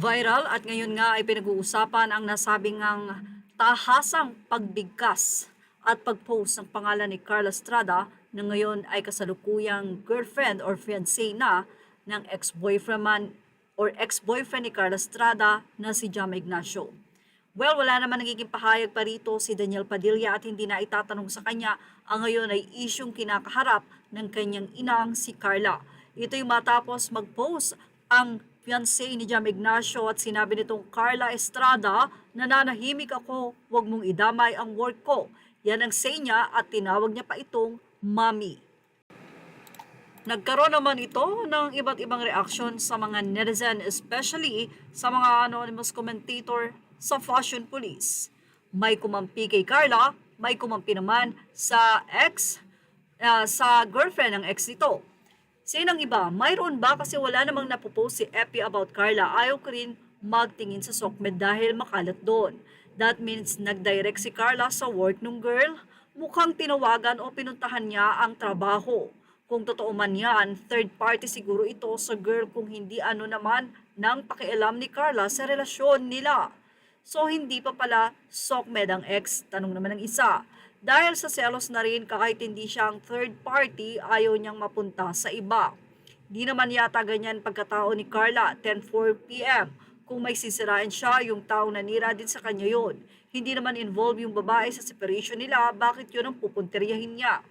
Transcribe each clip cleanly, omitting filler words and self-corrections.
Viral at ngayon nga ay pinag-uusapan ang nasabing ang tahasang pagbigkas at pag-post ng pangalan ni Carla Estrada na ngayon ay kasalukuyang girlfriend or fiancé na ng ex-boyfriend ni Carla Estrada na si Jam Ignacio. Well, wala naman nagiging pahayag pa rito si Daniel Padilla at hindi na itatanong sa kanya ang ngayon ay isyung kinakaharap ng kanyang inang si Carla. Ito'y matapos mag-post ang fiancé ni Jam Ignacio at sinabi nitong Carla Estrada, nananahimik ako, huwag mong idamay ang work ko. Yan ang say niya at tinawag niya pa itong mommy. Nagkaroon naman ito ng iba't ibang reaksyon sa mga netizen, especially sa mga anonymous commentator sa Fashion Police. May kumampi kay Carla, may kumampi naman sa girlfriend ng ex nito. Sinang iba, mayroon ba kasi wala namang napopost si Epi about Carla, ayaw ko rin magtingin sa SOCMED dahil makalat doon. That means nag-direct si Carla sa work ng girl, mukhang tinawagan o pinuntahan niya ang trabaho. Kung totoo man yan, third party siguro ito sa girl kung hindi ano naman ng pakialam ni Carla sa relasyon nila. So hindi pa pala SOCMED ang ex, tanong naman ng isa. Dahil sa selos na rin kahit hindi siyang third party, ayaw niyang mapunta sa iba. Di naman yata ganyan pagkatao ni Carla, 10:04 p.m. Kung may sisirain siya, yung taong nanira din sa kanya yon. Hindi naman involved yung babae sa separation nila, bakit yun ang pupunteryahin niya?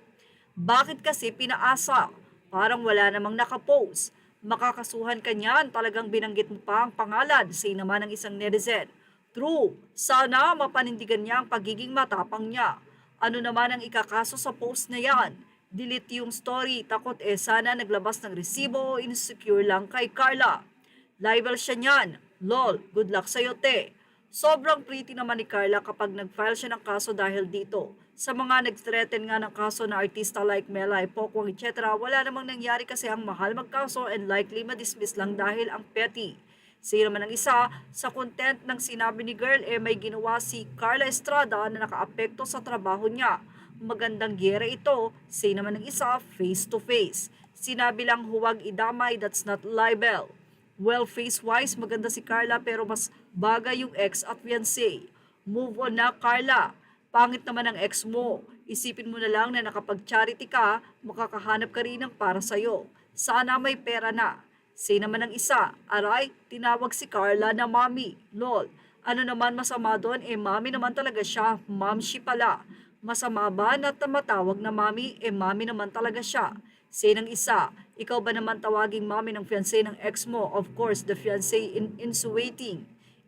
Bakit kasi pinaasa? Parang wala namang nakapost. Makakasuhan ka niyan, talagang binanggit mo pa ang pangalan, say naman ng isang netizen. True, sana mapanindigan niya ang pagiging matapang niya. Ano naman ang ikakaso sa post na yan? Delete yung story, takot sana naglabas ng resibo, insecure lang kay Carla. Libel siya niyan. Lol, good luck sa'yo te. Sobrang pretty naman ni Carla kapag nag-file siya ng kaso dahil dito. Sa mga nag-threaten nga ng kaso na artista like Melay, Pokwang, etc., wala namang nangyari kasi ang mahal magkaso and likely madismiss lang dahil ang petty. Say naman ng isa, sa content ng sinabi ni girl may ginawa si Carla Estrada na nakaapekto sa trabaho niya. Magandang giyera ito, say naman ng isa, face to face. Sinabi lang huwag idamay, that's not libel. Well, face-wise, maganda si Carla pero mas bagay yung ex at fiancé. Move on na Carla, pangit naman ang ex mo. Isipin mo na lang na nakapag-charity ka, makakahanap ka rin ng para sa'yo. Sana may pera na. Say naman ng isa, aray, tinawag si Carla na mommy. Lol, ano naman masama doon? Mommy naman talaga siya. Momshi pala. Masama ba na matawag na mommy? Mommy naman talaga siya. Say ng isa, ikaw ba naman tawaging mommy ng fiancé ng ex mo? Of course, the fiancé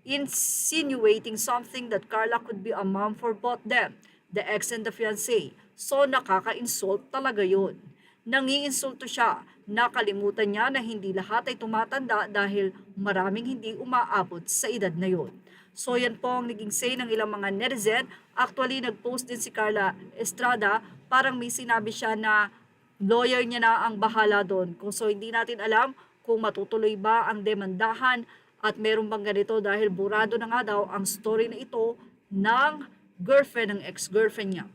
insinuating something that Carla could be a mom for both them, the ex and the fiancé. So nakaka-insult talaga yun. Nangiinsulto siya. Nakalimutan niya na hindi lahat ay tumatanda dahil maraming hindi umaabot sa edad na yon. So yan po ang naging say ng ilang mga netizen. Actually, nag-post din si Carla Estrada. Parang may sinabi siya na lawyer niya na ang bahala doon. So hindi natin alam kung matutuloy ba ang demandahan at meron bang ganito dahil burado na nga daw ang story na ito ng girlfriend ng ex-girlfriend niya.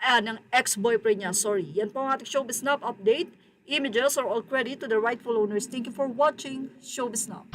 Ng ex-boyfriend niya, sorry. Yan po ang ating Showbiz Snap update. Images are all credit to the rightful owners. Thank you for watching Showbiz Now.